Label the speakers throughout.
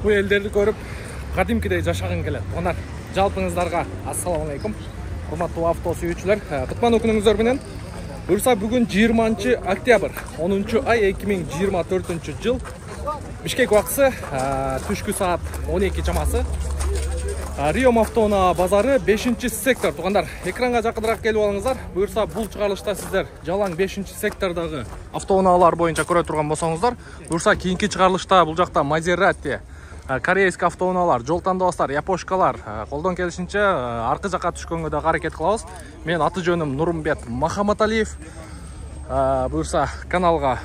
Speaker 1: бул элдерди көрүп кадимкидей жашагың келет. Онар жалпыңыздарга ассаламу алейкум. Урматтуу авто сүйүүчүлөр, кутман күнүңүздөр менен. Буюрса бүгүн 20 октябрь 10 ай 2024 жыл. Бишкек убакыты түшкү саат 12 чамасы. Рио автоунаа базары 5-сектор. Тугандар, экранга жакыныраак келип алыңыздар. Буюрса бул чыгарылышта сиздер жалаң 5-сектордагы автоунаалар боюнча көрө турган болсоңуздар, буюрса кийинки чыгарылышта бул жакта Мазерати, корейский автоунаалар, жол тандабастар, япошкалар колдон келишинче аркы жакка түшкөнгө да аракет кылабыз. Мен аты жөнүм Нурмбет Махаматалиев. Буюрса каналга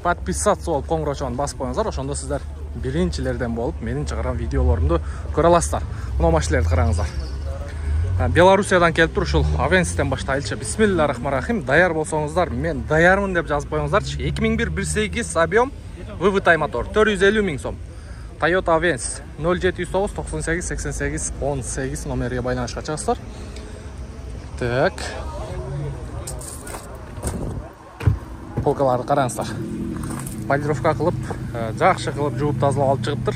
Speaker 1: подписаться болуп коңгурочону басып коюңуздар, ошондо сиздер биринчилерден болуп менин чыгарган видеолорумду көрө аласыздар. Мына машиналерди караңыздар. Белоруссиядан келип тур, ушул Авенстен баштайлычы. Бисмиллахиррахманиррахим. Даяр болсоңуздар, мен даярмын деп жазып коюңуздарчы. 2001-1.8 объем, ВВТ мотор, 450 000 сом. Toyota Avens 0709 98 88 18 номерге байланышка чыгасыздар. Так. Полкаларды караңыздар. Полировка кылып, жакшы кылып жууп тазалап алып чыгыптыр.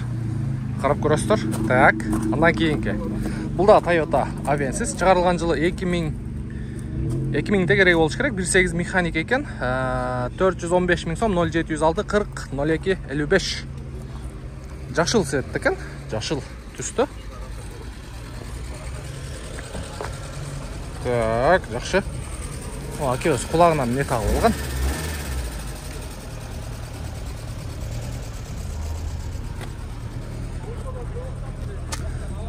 Speaker 1: Карап көрөсүздөр. Так, андан кийинки. Бул да Toyota Avens, чыгарылган жылы 2000 керек болуш керек. 1.8 механик экен. 415 000 сом, 0706 40 02 55. Жашыл цвет экен, жашыл түстө. Так, жакшы. Акебиз кулагына эмне тагып алган?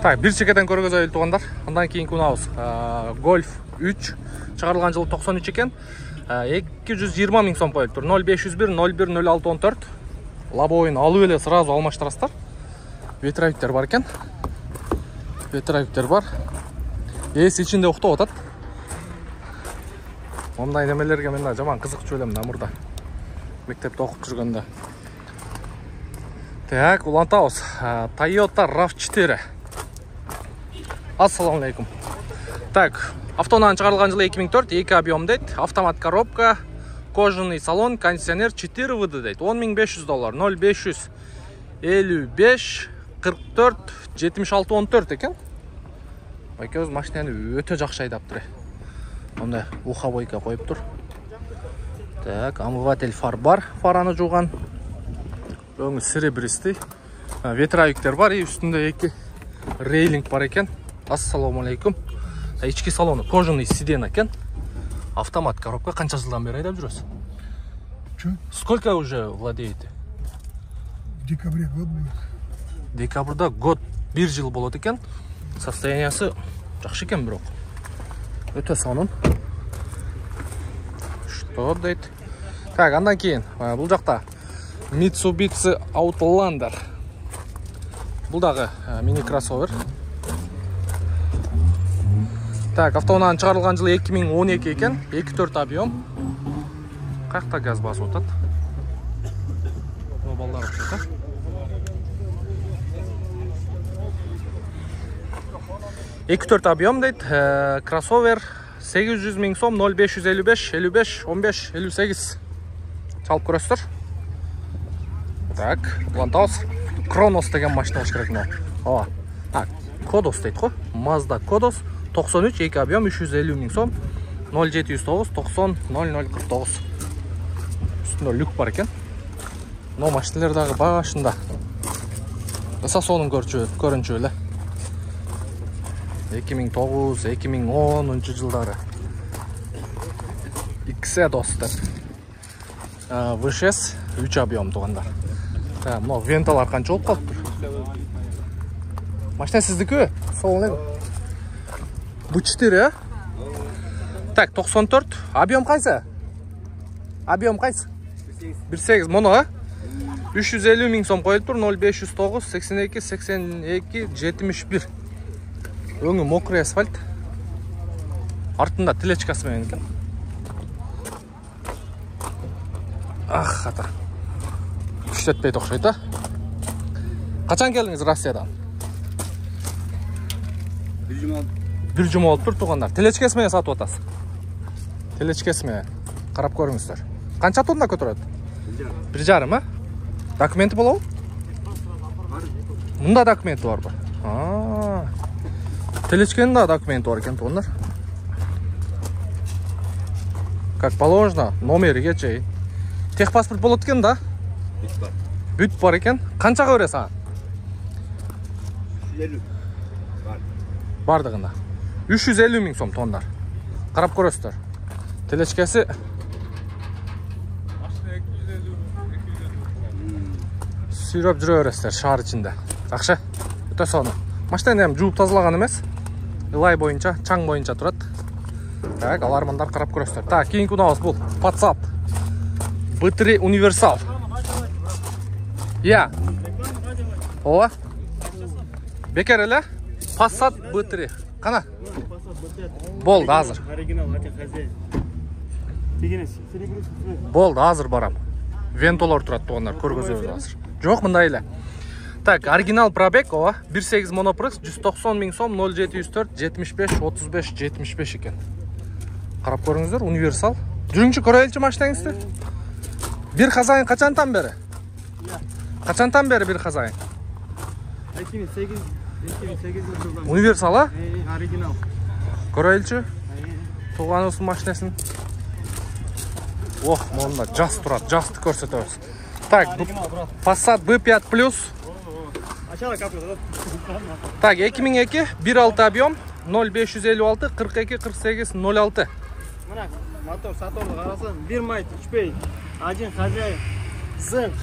Speaker 1: Так, бир чекеден көргөзөлү тугандар. Андан кийинки унабыз Golf 3, чыгарылган жылы 93 экен. 220 000 сом коюп тур. 0501 01 06 14. Лобовойн алып эле сразу алмаштырасыздар. Ветровиктер бар экен. Ветровиктер бар. Эс ичинде уктап атат. Мондай немелерге мен да жаман кызыкчу элем да мурда. Мектепте окуп жүргөндө. Так, улантабыз. Toyota RAV4. Ассаламу алейкум. Так, автоунаанын чыгарылган жылы 2004, 2 объем дейт, автомат коробка, кожаный салон, кондиционер, 4 ВД дейт. $10 500, 0555 44 76 14 экен. Экөөбүз машинаны өтө жакшы айдаптыр. Мондай ухабойка коюп тур. Так, омыватель фар бар, фараны жууган. Өңү серебристый. Ветровиктер бар, үстүндө 2 рейлинг бар экен. Ассаламу алейкум. Ички салону кожаный сиден экен. Автомат коробка. Канча жылдан бери айдап жүрөсүз? Сколько уже владеете?
Speaker 2: В декабре год будет.
Speaker 1: Декабрда год 1 жыл болот экен. Состояниясы жакшы экен бирок. Өтө сонун. Что дейт? Так, андан кийин бул жакта Mitsubishi Outlander. Бул дагы мини кроссовер. Так, автоунаанын чыгарылган жылы 2012 экен, 2.4 объем. Каякта газ басып атат? Бул балдар окшойт. Экү-төрт объем дейт, кроссовер 800 000 сом, 0555 55 15 58. Чалып көрөсүздөр. Так, улантабыз. Kronos деген машина болуш керек мына. Ооба. Так, Kodos дейт го. Mazda Kodos 93, 2 объем 350 000 сом, 0709 90 0049. Үстүндө люк бар экен. Но машиналар дагы башында. Эса сонун көрүнчү эле. 2009-2010 жылдары. Xedos деп. VSS 3 объем тугандар. Мына венталар канча болуп калыптыр? Машина сиздики? Солон. Бу 4, Так, 94. Объем кайсы? Объем кайсы? 1.8. Моно, 350 000 сом коюп тур. 0509 82 82 71. Өңү мокрый асфальт. Артында телечкасы менен экен. Ах, хата. Күчтөтпөйт окшойт, а? Качан келдиңиз Россиядан? Бир жума болуп тур тугандар. Телечкасы менен сатып атасыз. Телечкасы менен карап көрүңүздөр. Канча тонна көтөрөт? 1,5, а? Документи болобу? Мында документи барбы? Телечкенин да документи бар экен туугандар. Как положено, номериге чейин. Техпаспорт болот экен да? Бүт бар экен. Канчага бере сага?
Speaker 2: 350.
Speaker 1: Бардыгында. 350 миң сом туугандар. Карап көрөсүздөр. Телечкеси сүйрөп жүрө бересиздер шаар ичинде. Жакшы. Өтө сонун. Машинаны эми жууп тазалаган эмес. Ылай боюнча, чаң боюнча турат. Так, алармандар карап көрөсүздөр. Так, кийинки унабыз бул Passat B3 универсал. Я. Ооба. Бекер эле? Passat B3. Кана? Болду, азыр. Болду, азыр барам. Вентолор турат туугандар, көргөзөбүз азыр. Жок, мындай эле. Так, оригинал пробег, ооба. 1.8 монопресс, 190 миң сом, 0704 75 35 75 экен. Карап көрүңүздөр, универсал. Жүрүңчү көрөйүнчү машинаңызды. Бир хазайын качантан бери? Качантан бери бир хазайын?
Speaker 3: 2008 жылдан.
Speaker 1: Универсал, а?
Speaker 3: Оригинал.
Speaker 1: Көрөйүнчү. Тууганыбыздын машинесин. Ох, монда жас турат, жасты көрсөтөбүз. Так, Passat B5 Plus. Так, 2002, 1.6 объем, 0556 42 48 06.
Speaker 3: Мына мотор саторду карасаң, бир майт ичпей, один хозяин зынк.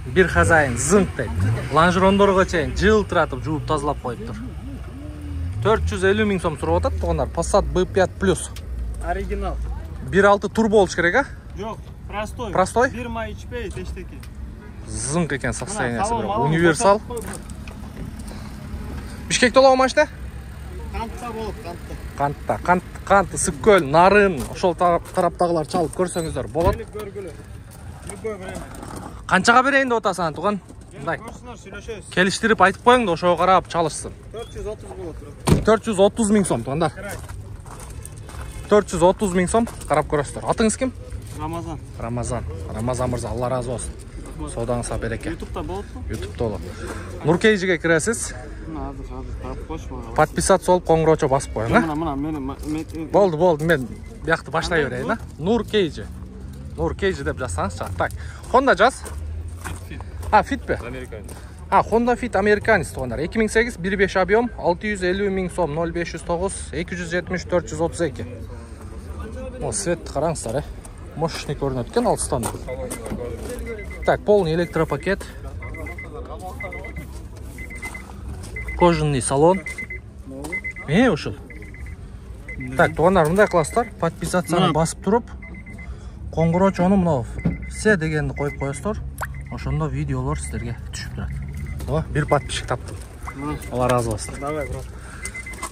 Speaker 1: Бир хозяин зынк дейт. Лонжерондорго чейин жылтыратып жууп тазалап коюптур. 450 миң сом сурап атат туугандар. Passat B5 Plus.
Speaker 3: Оригинал.
Speaker 1: 1.6 турбо болуш керек, а?
Speaker 3: Жок, простой.
Speaker 1: Простой?
Speaker 3: Бир май ичпей, тештеки.
Speaker 1: Зынк экен состояниясы, бирок универсал. Бишкекте болобу машина?
Speaker 3: Кантта болот,
Speaker 1: Канты, Сыккөл, Нарын, ошол тараптагылар чалып көрсөңүздөр болот.
Speaker 3: Көргүлө. Любой время.
Speaker 1: Канчага берейин деп атасың, туган? Мындай.
Speaker 3: Көрсүнөр, сүйлөшөбүз.
Speaker 1: Келиштирип айтып коюң да ошого карап чалышсын.
Speaker 3: 430 болот.
Speaker 1: 430 миң сом, тугандар. 430 миң сом, карап көрөсүздөр. Атыңыз ким?
Speaker 3: Рамазан.
Speaker 1: Рамазан мырза, Алла разы болсун. Содаңызга береке.
Speaker 3: Ютубта болотпу?
Speaker 1: Ютубта болот. Нуркейжиге киресиз.
Speaker 3: Азыр тарап койчу.
Speaker 1: Подписаться болуп коңгурочо басып коюң, а?
Speaker 3: Мына мен
Speaker 1: Болду, мен биякты башлай берейин, а? Нуркейжи. Нуркейжи деп жазсаңыз чыгат. Так, Honda жаз. Fit бе?
Speaker 3: Американец.
Speaker 1: Honda Fit Americanist туугандар. 2008 1.5 объем, 650 миң сом, 0509 270 432. О, светти караңыздар, мощный көрүнөт экен алыстан. Так, полный электропакет. Кожаный салон. Ушул. Так, туугандар, мындай кыласыздар. Подписацияны басып туруп, коңгурочону мына все дегенди коюп коесуздар. Ошондо видеолор сиздерге түшүп турат. О, бир подписчик таптым. Алла разы болсун.
Speaker 3: Давай, бро.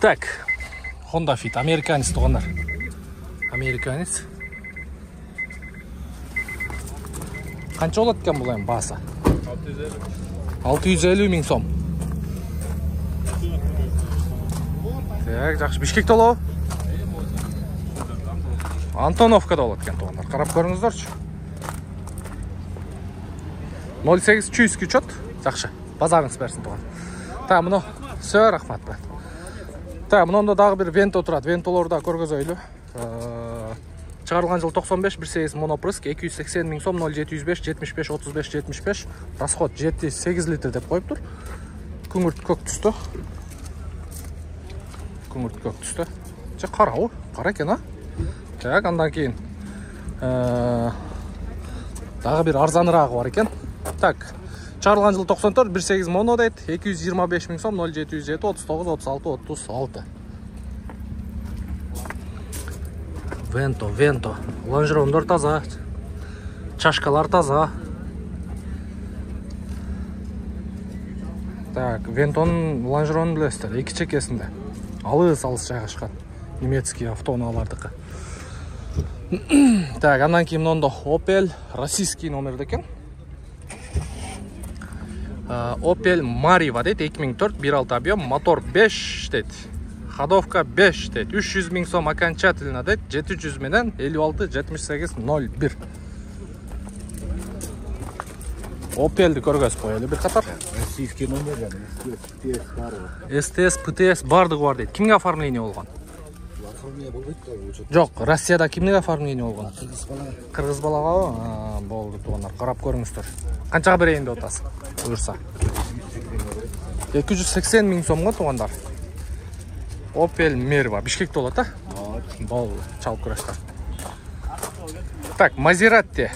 Speaker 1: Так, Honda Fit Americanist туугандар. Americanist. Канча болот экен бул эми баасы? 650 миң сом. Так, жакшы. Бишкекте болобу? Антоновкада болот экен туугандар. Карап көрүңүздөрчү. 08 чүйскі чот. Жакшы. Базарыңыз берсин туган. Так, мына все рахмат. Так, мында дагы бир Vento турат. Ventolорду да көргөзөйлү. Чыгарылган жыл 95, 1.8 монопрыск, 280 миң сом, 0705 75 35 75. Расход 7-8 литр деп коюптур. Күңүрт көк түстө. Күңүрт көк түстө. Же карабы? Кара экен, а? Так, андан кийин дагы бир арзаныраагы бар экен. Так, чыгарылган жыл 94, 1.8 моно дейт, 225 миң сом, 0707 39 36 36. Vento. Лонжерондор таза. Чашкалар таза. Так, Vento'nun лонжеронун билесиздер, эки чекесинде. Алыс жайгашкан. Немецкий автоунаалардыкы. Так, андан кийин мында Opel российский номерде экен. Opel Mariva дейт, 2004, 1.6 объем, мотор 5 дейт. Ходовка 5 дейт. 300 миң сом окончательно дейт. 700 менен 56 78 01. Opel'ди көргөзүп коелу бир катар.
Speaker 4: Российский номер, СТС бар.
Speaker 1: СТС, ПТС бардығы бар дейді. Кімге оформление болған?
Speaker 4: Оформление болбойт да,
Speaker 1: Жоқ, Россияда кімге оформление болған?
Speaker 4: Кыргыз бала.
Speaker 1: Қырғыз балаға болды туғандар. Қарап көріңіздер. Қаншаға берейін деп отырсыз? Бұйырса. 280 000 сомға туғандар. Opel Merva. Бишкекте болады, а? Болды, чалып көресіздер. Так, Maserati.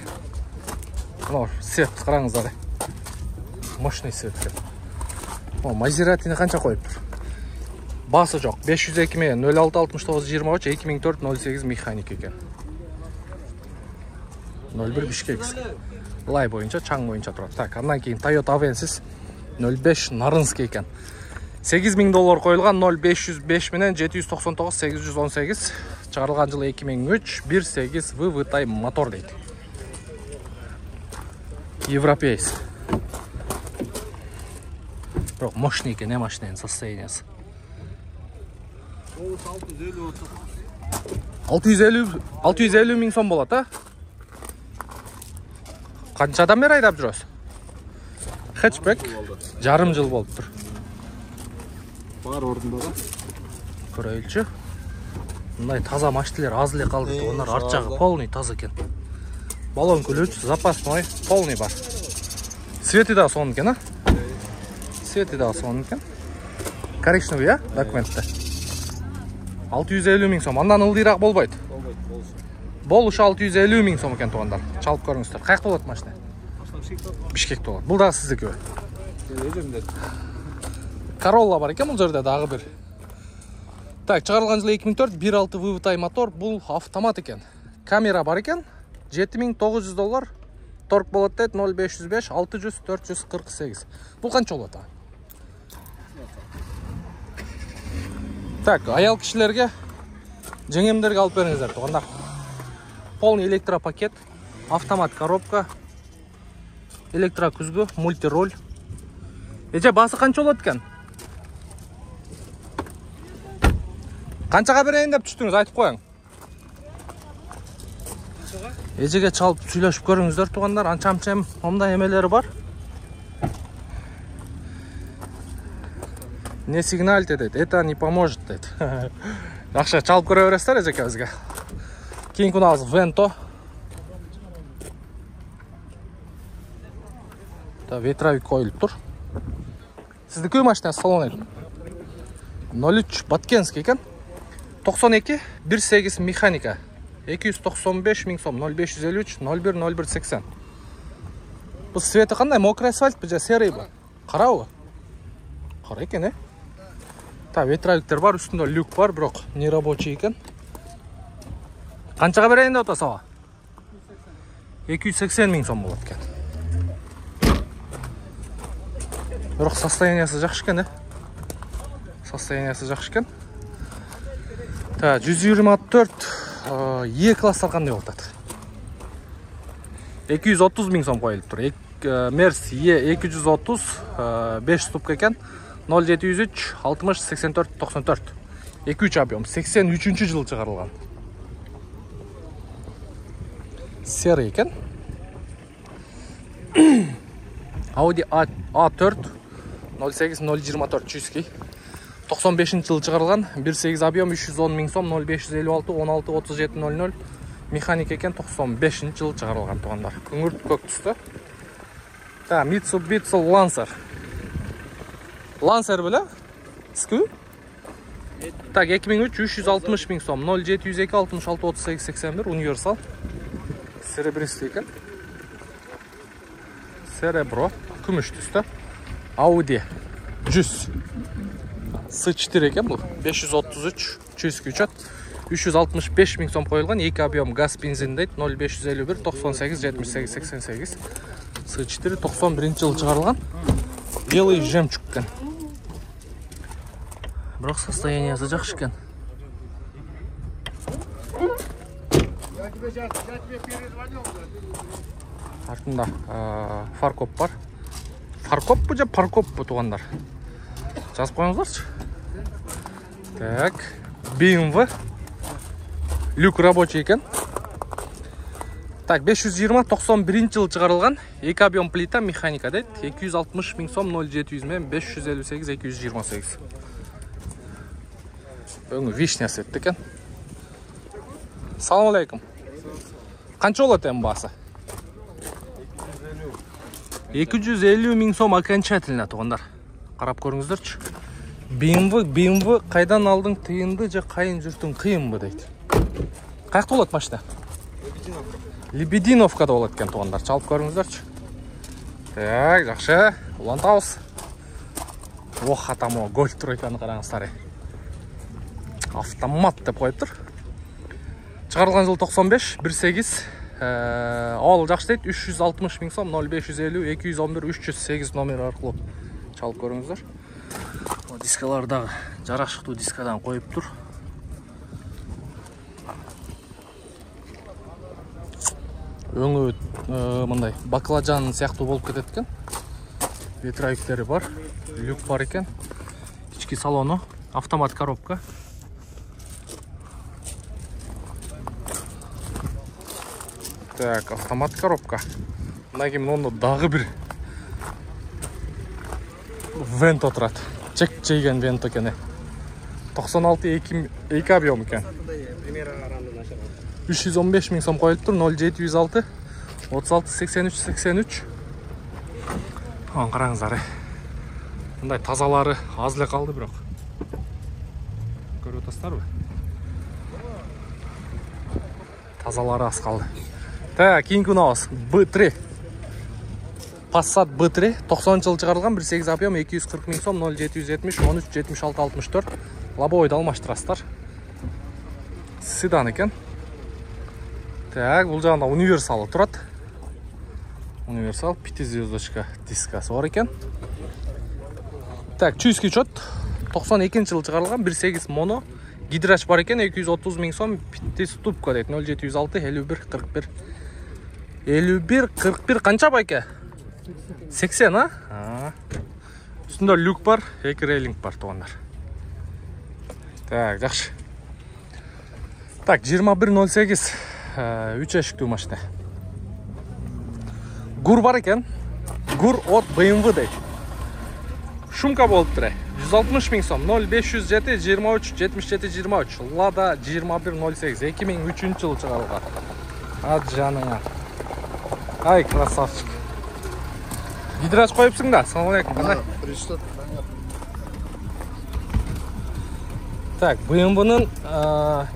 Speaker 1: Мынау свет қараңыздар. Мощный свет екен. Maserati'ni қанша қойып тұр? Басы жоқ. 502 мен 066923 2004-08 механик екен. 01 Бишкек. Лай бойынша, чаң бойынша тұрады. Так, андан кейін Toyota Avensis 05 Нарынский екен. $8,000 қойылған 0505 менен 799 818 шығарылған жылы 2003 1.8 VVTi мотор дейді. Европейс. Бірақ мощный екен, машинаның состояниясы. 650 000 сом болады, а? Қаншадан бері айдап жүресіз? Хэтчбек жарым жыл болып тұр.
Speaker 3: Бар орында да.
Speaker 1: Көрейілші. Мұндай таза машинелер аз эле қалды. Onlar арт жағы полный таза екен. Баллон ключ, запасной, полный бар. Свети да соның екен, а? Свети да соның екен. Коричневый, а? Документті. 650 000 сом. Андан ылдыйрақ болбайды. Болушы 650 000 сом екен туғандар. Чалып көріңіздер. Қайық болады машина? Бишкекте болады. Бұл дағы сіздікі бе? Corolla бар екен, бұл жерде дағы бір. Так, шығарылған жылы 2004 1.6 VVTi мотор. Бұл автомат екен. Камера бар екен. $7,900. Торг болады дейді 0505 600 448. Бұл қанша болады? Так, аял кішілерге жеңемдерге алып беріңіздер туғандар. Полный электропакет, автомат коробка, электрокүзгі, мультироль. Ece басы қанша болады екен? Қаншаға берейін деп түштіңіз, айтып қойың. Ecеге чалып сөйлесіп көріңіздер туғандар, анчам-чам ондай емелері бар. Не сигнальте дейді, это не поможет дейді. Жақшы чалып көре бересіздер Ecеке бізге. Кейін күнағыз Vento. Ветровик қойылып тұр. Сіздікі машина салон еді? 03 Баткенский екен. 92 1.8 механика. 295 000 сом. 0553 01 0180. Бұл светі қандай? Мокрый асфальт бұл же серый бұл. Қара бұл. Қара екен, е? Ветровиктер бар, үстінде люк бар, бірақ не рабочий екен. Қаншаға берейін деп отырсыз? 280 000 сом болады екен. Бірақ состояниясы жақсы екен, Состояниясы жақсы екен. 124 E класс алғандай болады. 230 000 сом қойылып тұр. Мерс E 230 5 ступка екен. 0703 60 84 94. 2-3 объем. 83 жыл шығарылған. Серый екен. Audi A4 08 024 чүйский. 95 жыл шығарылған. 1.8 объем 310 000 сом. 0556 16 37 00. Механик екен 95 жыл шығарылған туғандар. Күңгірт көк түсті. Mitsubishi Lancer. Lancer біле? Скі? 2003 360 000 сом. 0702 66 38 81 универсал. Серебристый екен. Серебро. Күміш түсті. Audi 100. S4 екен бұл. 533 чүйский учет. 365 000 сом қойылған. 2 объем газ бензин дейді. 0551 98 78 88. S4 91 жыл шығарылған. Белый жемчуг екен. Бірақ состояниясы жақсы екен. Артында фаркоп бар. Фаркоп бұ же паркоп бұ туғандар. Жазып қойыңыздаршы. Так, BMW. Люк рабочий екен. Так, 520-91 жыл чыгарылган. 2 объем плита механика дейт. 260 миң сом 0700 менен 558-228. Өңү вишнясы экен. Салам алейкум. Канча болот эми баасы? 250 миң сом окончательно тугандар. Карап көрүңүздөрчү. BMW кайдан алдың тыйынды же кайын жүртүң кыйынбы дейт. Каякта болот машина? Лебединовкада болот экен тугандар. Чалып көрүңүздөрчү. Так, жакшы. Улантабыз. Ох, атамо гольф тройканы караңыздар. Автомат деп коюптур. Чыгарылган жыл 95, 18. Ал жакшы дейт. 360 миң сом 0550 211 308 номер аркылуу чалып көрүңүздөр. Дискалар дагы жарашыктуу дискадан коюптур. Өңү мындай баклажан сыяктуу болуп кетет экен. Ветровиктери бар, люк бар экен. Ички салону, автомат коробка. Так, автомат коробка. Мындан кийин муну дагы бир вент отурат. Чек чейген вент экен. 96 2 объем экен. 315 миң сом коюлуптур. 0706 36 83 83. Караңыздар. Мындай тазалары аз эле калды бирок. Көрүп атасыздарбы? Тазалары аз калды. Так, кийинки унабыз B3. Passat B3 90 жыл чыгарылган 1.8 объем 240 миң сом 0770 13 76 64. Лобовойду алмаштырасыздар. Седан экен. Так, бул жагында универсалы турат. Универсал 5 звездочка дискасы бар экен. Так, чуйский учет 92 жыл чыгарылган 1.8 моно. Гидрач бар экен 230 миң сом 5 ступка дейт 0706 51 41. 51 41 канча байке? 80, а? Үстүндө люк бар, эки рейлинг бар тугандар. Так, жакшы. Так, 2108 3 эшиктүү машина. Гур бар экен. Гур от BMW дейт. Шумка болуптур. 160 миң сом 0507 23 77 23. Lada 2108 2003 жыл чыгарылган. Ат жаныңа. Ай, красавчик. Гидрач коюпсуң да? Салам алейкум. Кандай? Так, BMW-нын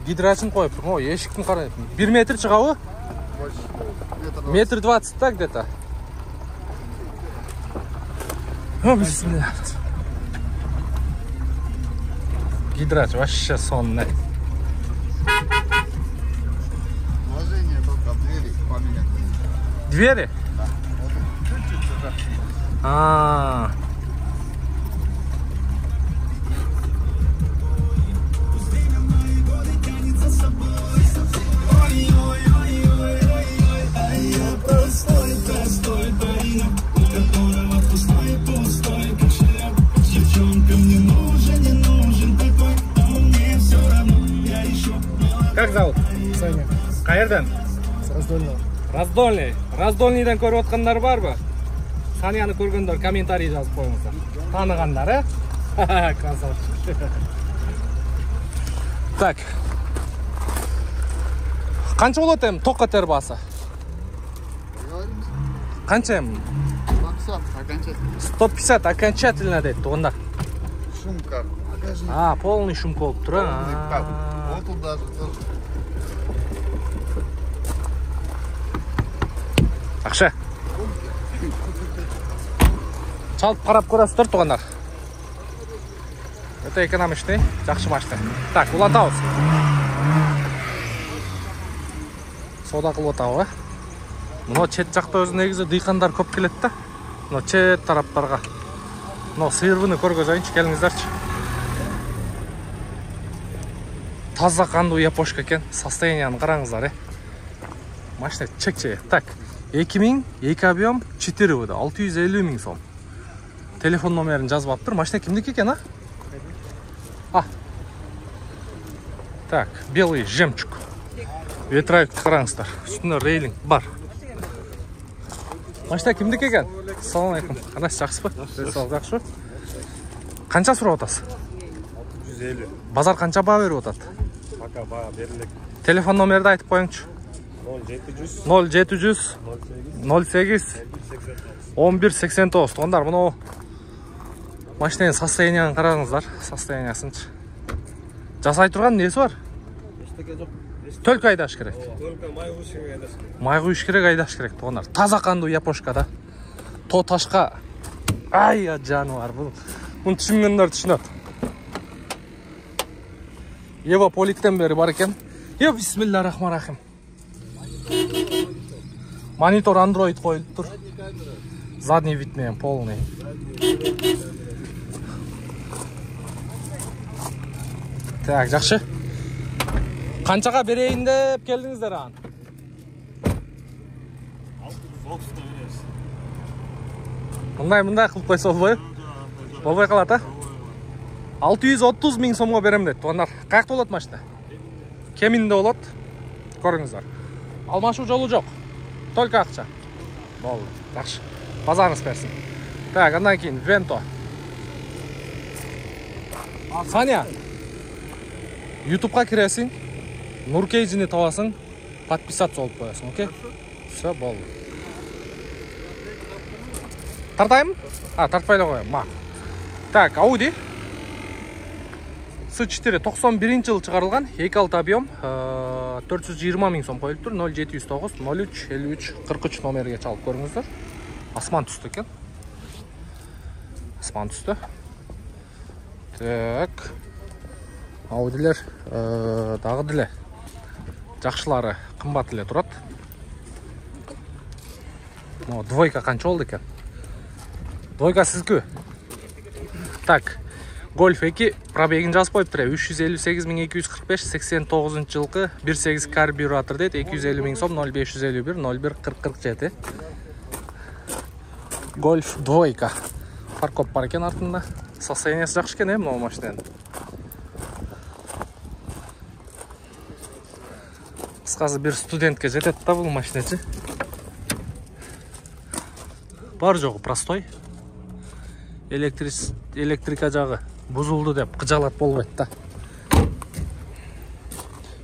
Speaker 1: гидрачын коюптур. О, эшиктин карайт. 1 метр чыгабы? Метр 20 так где-то. О, бисмилlah. Гидрач вообще сонный.
Speaker 4: Вложение только двери поменять.
Speaker 1: Двери?
Speaker 4: Да. Вот чуть-чуть сюда.
Speaker 1: А. Как зовут?
Speaker 2: Саня,
Speaker 1: Каерден?
Speaker 2: с раздольного.
Speaker 1: Раздольный. Раздольныйдан көрүп аткандар барбы? Саняны көргөндөр комментарий жазып коюңуздар. Тааныгандар, Красавчик. Так. Канча болот эми ток катер баасы?
Speaker 4: Договоримся.
Speaker 1: Канча эми?
Speaker 4: 150 окончательно.
Speaker 1: 150 окончательно дейт тугандар.
Speaker 4: Шумка. Покажи.
Speaker 1: А, полный шумка болуп тур.
Speaker 4: Полный пап. Вот тут даже тоже.
Speaker 1: Акша. Чалып карап көрөсүздөр тугандар. Өтө экономичный, жакшы машина. Так, улантабыз. Соода кылып атабы. Мына чет жакта өзү негизи дыйкандар көп келет да. Мына чет тараптарга. Мына сыйырбыны көргөзөйүнчү, келиңиздерчи. Таза кандуу япошка экен. Состоянияны караңыздар, Машина чек-чек. Так, 2000, 2 объем, 4 выда, 650 миң сом. Телефон номерин жазбаптыр. Машина кимдики экен, а? Так, белый жемчуг. ветровикті қараңыздар. Үстінде рейлинг бар. Машина кімдікі екен? Ассалаумағалейкум. Қандайсыз, жақсы ба? Жақсы. Қанша сұрап отырсыз?
Speaker 5: 150.
Speaker 1: Базар қанша баға беріп отырды?
Speaker 5: Пока баға берілік.
Speaker 1: Телефон номерді айтып қойыңызшы. 0700 08 1189. Тоғандар, мұны машинаның состояниянын қараңыздар. Состояниясыншы. Жасай тұрған несі бар? Только айдаш керек.
Speaker 5: Только май құйыш керек айдаш керек.
Speaker 1: Май құйыш керек, айдаш керек. Тоғандар, таза қанды япошкада. Ташқа. Ай, жануар. Бұны түсінгендер түсінеді. Ева поликтен бері бар екен. Бисмилля рахман рахим. Монитор Android қойылып тұр. Задний вид мен полный. Так, жақсы. Қаншаға берейін деп келдіңіздер аған?
Speaker 5: 630-та береміз.
Speaker 1: Мұндай қылып қойса болбай? Болбай қалады, 630 мың сомға берем деді. Туғандар, қаяқта болады машина? Кемінде болады. Көріңіздер. Алмашу жолы жоқ. Только ақша. Болды. Жақсы. Базарыңыз берсін. Так, андан кейін Венто. Саня, YouTube'ға кіресің, Нуркейджіні табасың, подписаться олып қоясың, окей? Все, болды. Тартайым? Тартпайлы қояйым. Так, Audi S4 91 жыл шығарылған, 2.6 объем, 420 мың сом қойылып тұр, 0709 03 53 43 номерге чалып көріңіздер. Асман түсті екен. Асман түсті. Так, Audilер дағы ділі. Жақшылары қымбат ділі тұрады. Двойка қанша олды екен? Двойка сізгі. Так, Golf 2 пробегін жазып қойып тұр. 358.245 89 жылғы 1.8 карбюратор дейді. 250 мың сом 0551 01 4047. Golf двойка. Фаркоп бар екен артында. Состояниясы жақсы екен, мынау машинаның. Қысқасы бір студентке жетеді та бұл машинасы. Бар жоғы простой. Электрика жағы бұзылды деп қыжалат болбайды да.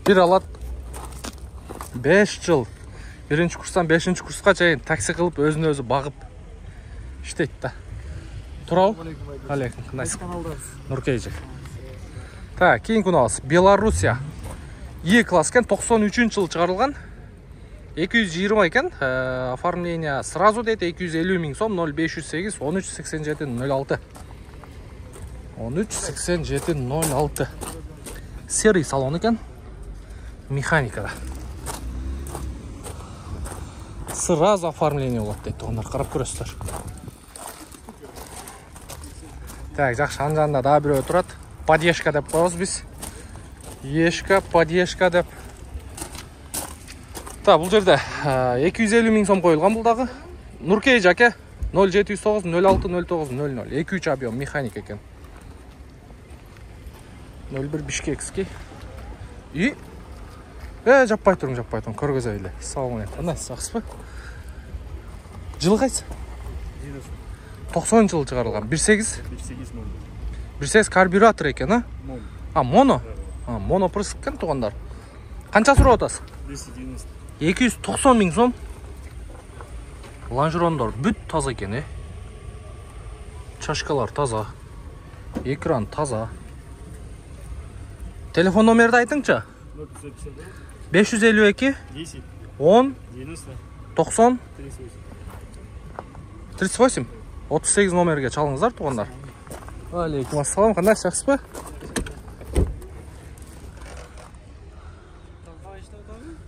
Speaker 1: Bir алат 5 жыл. Бірінші курстан 5-ші курсқа чейін такси қылып өзін өзі бағып іштейді да. Турау? Алейкум, қандайсың? Нуркейджі. Так, кейін күн алыс. Белоруссия. E-класс екен, 93 жыл шығарылған. 220 екен. Оформление сразу дейді. 250 мың сом 0508 1387 06. 1387 06. Серый салон екен. Механикада. Сразу оформление болады дейді. Ондар қарап көресіздер. Так, жақсы, анжанда да біреу тұрады. Подъешка деп қоямыз біз. Ешка, подъешка деп. Та, бұл жерде 250 мың сом қойылған бұлдағы. Нуркейдж әке 0709 06 09 00. 2-3 объем механик екен. 01 Бишкекский. И жаппай тұрың. Көргөз әйлі. Ассалаумағалейкум. Қандайсыз, жақсы ба? Жылы қайсы? 90 жыл шығарылған. 1.8 карбюратор екен, моно? Моно прысық екен туғандар. Қанша сұрап отырсыз? 290 мың сом. Лонжерондар бүт таза екен, Чашкалар таза. Экран таза. Телефон номерді айтыңшы? 552 10 90 38 38 номерге чалыңыздар туғандар. Алейкум ассалам, қандайсыз, жақсы ба?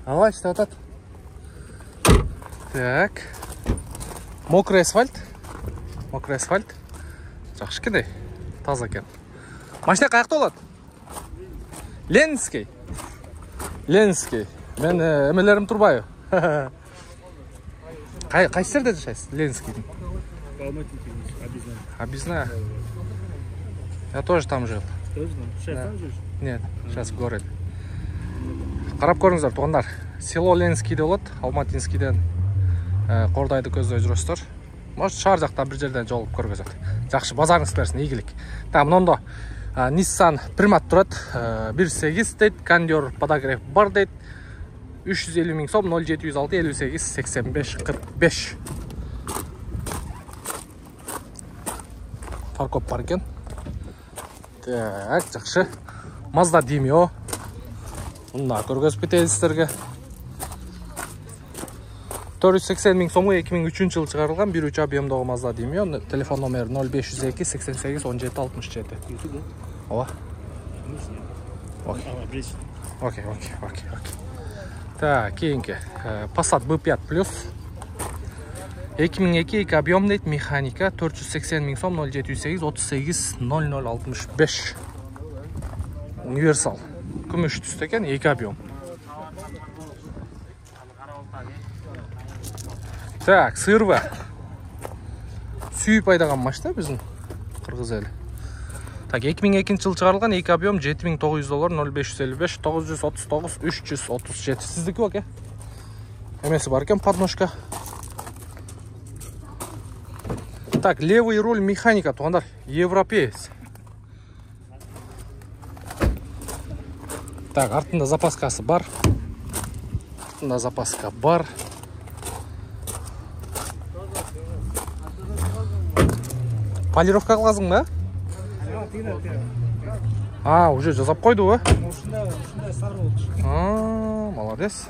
Speaker 1: Ала, іште атады. Так. Мокрый асфальт. Жақсы кедей. Таза екен. Машина қаяқта олады? Ленинский. Мен әмелерім тұрбайы. Қайсы жерде жашайсыз Ленинскийдің? Объездная. Я тоже там жил.
Speaker 3: Тоже там? Сейчас там живешь?
Speaker 1: Нет, сейчас в городе. Қарап көріңіздер, туғандар. село Ленскийде болот, Алматинскийден Кордайды көздөй жүрөсүздөр. Может шаар жакта бир жерден жолуп көргөзөт. Жакшы базарыңыз берсин, ийгилик. Так, мындай Nissan Primat турат. 1.8 дейт, кондер подогрев бар дейт. 350 000 сом, 0706 58 85 45. Фаркоп бар екен. Так, жакшы. Mazda Demio. Мына көргөзүп кетели сиздерге. 480 000 сомго 2003 жылы чыгарылган 1.3 объемдогу Mazda Demio. Телефон номери 0502 88 17 67. Ооба. Окей. Так, кийинки Passat B5 Plus. 2002 объем дейт, механика, 480 000 сом, 0708 38 0065. Универсал. Күмүш түстө экен, 2 объем. Так, сырва. Сүйүп айдаган машина биздин кыргыз эли. Так, 2002 жылы чыгарылган 2 объем $7900 0555 939 337. Сиздики оке? Эмеси бар экен, подножка. Так, левый руль механика, тугандар, европеец. Так, артында запаскасы бар. Артында запаска бар. Полировка кыласың ба? Уже жасап койдубу?
Speaker 3: Ушундай сары болчу.
Speaker 1: Молодец.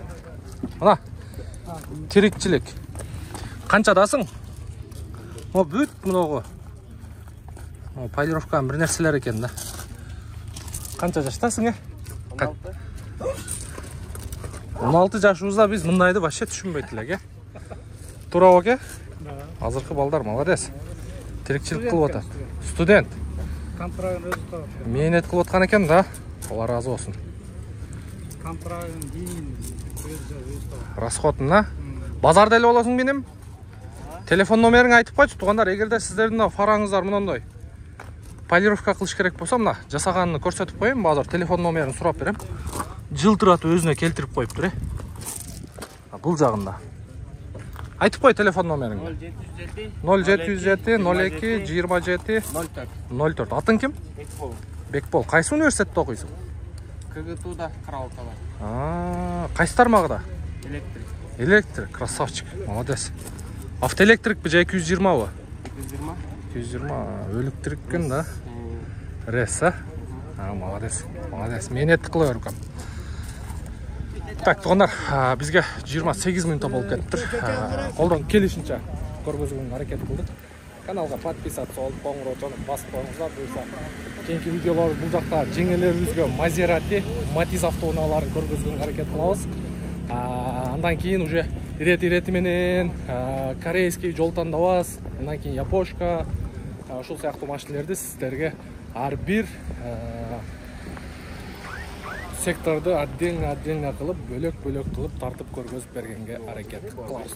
Speaker 1: Мына тирикчилик. Канчадасың? Бүт мынагы. Полировка бир нерселер экен да. Канча жаштасың, 16 жашыбызда биз мындайды вообще түшүнбөйт элек, Туурабы оке? Азыркы балдар молодец. Тирикчилик кылып атат. Студент.
Speaker 3: Контрагын өзү табат.
Speaker 1: Мээнет кылып аткан экен да. Алла разы болсун.
Speaker 3: Контрагын дейин өзү табат.
Speaker 1: Расходуна. Базарда эле болосуң меним. Телефон номериңди айтып койчу тугандар, эгерде сиздердин фараңыздар мындай полировка кылыш керек болсо, мына жасаганын көрсөтүп коеюн, базар телефон номерин сурап берем. Жылтыратып өзүнө келтирип коюптур, Бул жагында. Айтып кой телефон номериңди. 0707 02 27 04. Атың ким? Бекбол. Кайсы университетте окуйсуң?
Speaker 3: КГТУда Карабалта.
Speaker 1: Кайсы тармагыда?
Speaker 3: Электрик.
Speaker 1: Электрик, красавчик, молодец. Автоэлектрикпи же 220бы? 220, өлүктүрүккөн да. Рес, молодец. Мээнет кыла берген. Так, тугандар, бизге 28 мүнөт болуп кетиптир. Колдон келишинче көргөзүүгө аракет кылдык. Каналга подписаться болуп, коңгуроо басып коюңуздар. Буюрса, кийинки видеолор бул жакта жеңелерибизге Maserati, Matiz автоунааларын көргөзүүгө аракет кылабыз. Андан кийин уже ирети менен корейский жол тандабыз. Андан кийин япошка, ушул сыяктуу машиналерди сиздерге ар бир секторду отдельно кылып, бөлөк кылып тартып көргөзүп бергенге аракет кылабыз.